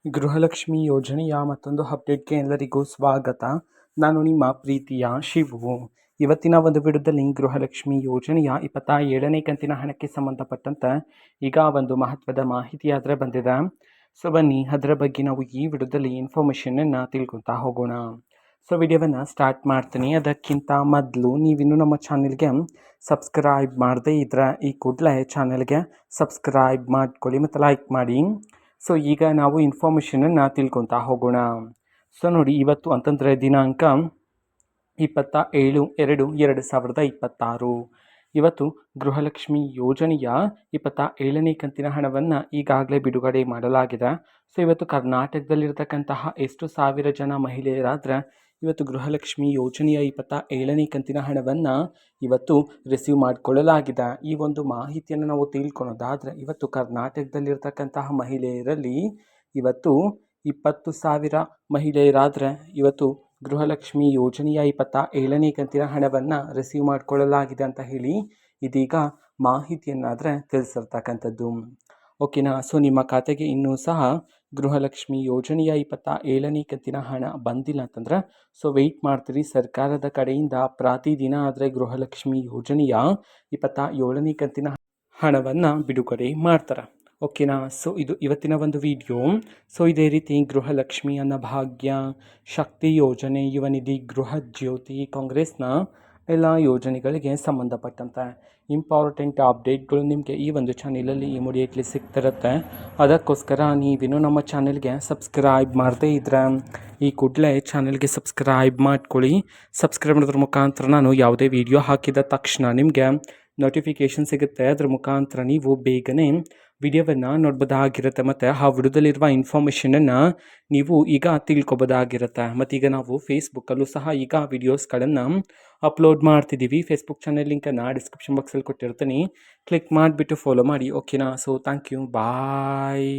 ಗೃಹಲಕ್ಷ್ಮಿ ಯೋಜನೆಯ ಮತ್ತೊಂದು ಅಪ್ಡೇಟ್ಗೆ ಎಲ್ಲರಿಗೂ ಸ್ವಾಗತ. ನಾನು ನಿಮ್ಮ ಪ್ರೀತಿಯ ಶಿವು. ಇವತ್ತಿನ ಒಂದು ವಿಡಿಯೋದಲ್ಲಿ ಗೃಹಲಕ್ಷ್ಮಿ ಯೋಜನೆಯ 27ನೇ ಕಂತಿನ ಹಣಕ್ಕೆ ಸಂಬಂಧಪಟ್ಟಂತೆ ಈಗ ಒಂದು ಮಹತ್ವದ ಮಾಹಿತಿ ಆದರೆ ಬಂದಿದೆ. ಸೊ ಬನ್ನಿ ಅದರ ಬಗ್ಗೆ ನಾವು ಈ ವಿಡಿಯೋದಲ್ಲಿ ಇನ್ಫಾರ್ಮೇಷನನ್ನು ತಿಳ್ಕೊತಾ ಹೋಗೋಣ. ಸೊ ವಿಡಿಯೋವನ್ನು ಸ್ಟಾರ್ಟ್ ಮಾಡ್ತೀನಿ. ಅದಕ್ಕಿಂತ ಮೊದಲು ನೀವಿನ್ನೂ ನಮ್ಮ ಚಾನೆಲ್ಗೆ ಸಬ್ಸ್ಕ್ರೈಬ್ ಮಾಡದೇ ಇದ್ದರೆ ಈ ಕೂಡಲೇ ಚಾನೆಲ್ಗೆ ಸಬ್ಸ್ಕ್ರೈಬ್ ಮಾಡ್ಕೊಳ್ಳಿ ಮತ್ತು ಲೈಕ್ ಮಾಡಿ. ಸೊ ಈಗ ನಾವು ಇನ್ಫಾರ್ಮೇಷನನ್ನು ತಿಳ್ಕೊತಾ ಹೋಗೋಣ. ಸೊ ನೋಡಿ, ಇವತ್ತು ಅಂತಂದರೆ ದಿನಾಂಕ 27/2/2026. ಇವತ್ತು ಗೃಹಲಕ್ಷ್ಮಿ ಯೋಜನೆಯ 27ನೇ ಕಂತಿನ ಹಣವನ್ನು ಈಗಾಗಲೇ ಬಿಡುಗಡೆ ಮಾಡಲಾಗಿದೆ. ಸೊ ಇವತ್ತು ಕರ್ನಾಟಕದಲ್ಲಿರ್ತಕ್ಕಂತಹ ಎಷ್ಟು ಸಾವಿರ ಜನ ಮಹಿಳೆಯರಾದರೆ ಇವತ್ತು ಗೃಹಲಕ್ಷ್ಮಿ ಯೋಜನೆಯ 27ನೇ ಕಂತಿನ ಹಣವನ್ನು ಇವತ್ತು ರಿಸೀವ್ ಮಾಡಿಕೊಳ್ಳಲಾಗಿದೆ. ಈ ಒಂದು ಮಾಹಿತಿಯನ್ನು ನಾವು ತಿಳ್ಕೊಳೋದಾದರೆ ಇವತ್ತು ಕರ್ನಾಟಕದಲ್ಲಿರ್ತಕ್ಕಂತಹ ಮಹಿಳೆಯರಲ್ಲಿ ಇವತ್ತು 20,000 ಮಹಿಳೆಯರಾದರೆ ಇವತ್ತು ಗೃಹಲಕ್ಷ್ಮಿ ಯೋಜನೆಯ 27ನೇ ಕಂತಿನ ಹಣವನ್ನು ರಿಸೀವ್ ಮಾಡಿಕೊಳ್ಳಲಾಗಿದೆ ಅಂತ ಹೇಳಿ ಇದೀಗ ಮಾಹಿತಿಯನ್ನಾದರೆ ತಿಳಿಸಿರ್ತಕ್ಕಂಥದ್ದು. ಓಕೆನಾ. ಸೊ ನಿಮ್ಮ ಖಾತೆಗೆ ಇನ್ನೂ ಸಹ ಗೃಹಲಕ್ಷ್ಮಿ ಯೋಜನೆಯ 27ನೇ ಕಂತಿನ ಹಣ ಬಂದಿಲ್ಲ ಅಂತಂದರೆ ಸೊ ವೆಯ್ಟ್ ಮಾಡ್ತೀರಿ. ಸರ್ಕಾರದ ಕಡೆಯಿಂದ ಪ್ರತಿದಿನ ಆದರೆ ಗೃಹಲಕ್ಷ್ಮಿ ಯೋಜನೆಯ 27ನೇ ಕಂತಿನ ಹಣವನ್ನು ಬಿಡುಗಡೆ ಮಾಡ್ತಾರೆ. ಓಕೆನಾ. ಸೊ ಇದು ಇವತ್ತಿನ ಒಂದು ವಿಡಿಯೋ. ಸೊ ಇದೇ ರೀತಿ ಗೃಹಲಕ್ಷ್ಮಿ ಅನ್ನಭಾಗ್ಯ, ಶಕ್ತಿ ಯೋಜನೆ, ಯುವ ನಿಧಿ, ಗೃಹ ಜ್ಯೋತಿ, ಕಾಂಗ್ರೆಸ್ನ ಎಲ್ಲ ಯೋಜನೆಗಳಿಗೆ ಸಂಬಂಧಪಟ್ಟಂತೆ ಇಂಪಾರ್ಟೆಂಟ್ ಅಪ್ಡೇಟ್ಗಳು ನಿಮಗೆ ಈ ಒಂದು ಚಾನಲಲ್ಲಿ ಇಮಿಡಿಯೇಟ್ಲಿ ಸಿಗ್ತಿರುತ್ತೆ. ಅದಕ್ಕೋಸ್ಕರ ನೀವಿನ್ನೂ ನಮ್ಮ ಚಾನೆಲ್ಗೆ ಸಬ್ಸ್ಕ್ರೈಬ್ ಮಾಡದೇ ಇದ್ದರೆ ಈ ಕೂಡಲೇ ಚಾನೆಲ್ಗೆ ಸಬ್ಸ್ಕ್ರೈಬ್ ಮಾಡ್ಕೊಳ್ಳಿ. ಸಬ್ಸ್ಕ್ರೈಬ್ ಮಾಡೋದ್ರ ಮುಖಾಂತರ ನಾನು ಯಾವುದೇ ವಿಡಿಯೋ ಹಾಕಿದ ತಕ್ಷಣ ನಿಮಗೆ ನೋಟಿಫಿಕೇಷನ್ ಸಿಗುತ್ತೆ. ಅದರ ಮುಖಾಂತರ ನೀವು ಬೇಗನೆ ವಿಡಿಯೋವನ್ನು ನೋಡ್ಬೋದಾಗಿರುತ್ತೆ ಮತ್ತು ಆ ವಿಡಿಯೋದಲ್ಲಿರುವ ಇನ್ಫಾರ್ಮೇಷನನ್ನು ನೀವು ಈಗ ತಿಳ್ಕೊಬೋದಾಗಿರುತ್ತೆ. ಮತ್ತೀಗ ನಾವು ಫೇಸ್ಬುಕ್ಕಲ್ಲೂ ಸಹ ಈಗ ವಿಡಿಯೋಸ್ಗಳನ್ನು ಅಪ್ಲೋಡ್ ಮಾಡ್ತಿದ್ದೀವಿ. ಫೇಸ್ಬುಕ್ ಚಾನೆಲ್ ಲಿಂಕನ್ನು ಡಿಸ್ಕ್ರಿಪ್ಷನ್ ಬಾಕ್ಸಲ್ಲಿ ಕೊಟ್ಟಿರ್ತೀನಿ. ಕ್ಲಿಕ್ ಮಾಡಿಬಿಟ್ಟು ಫಾಲೋ ಮಾಡಿ. ಓಕೆನಾ. So thank you, bye.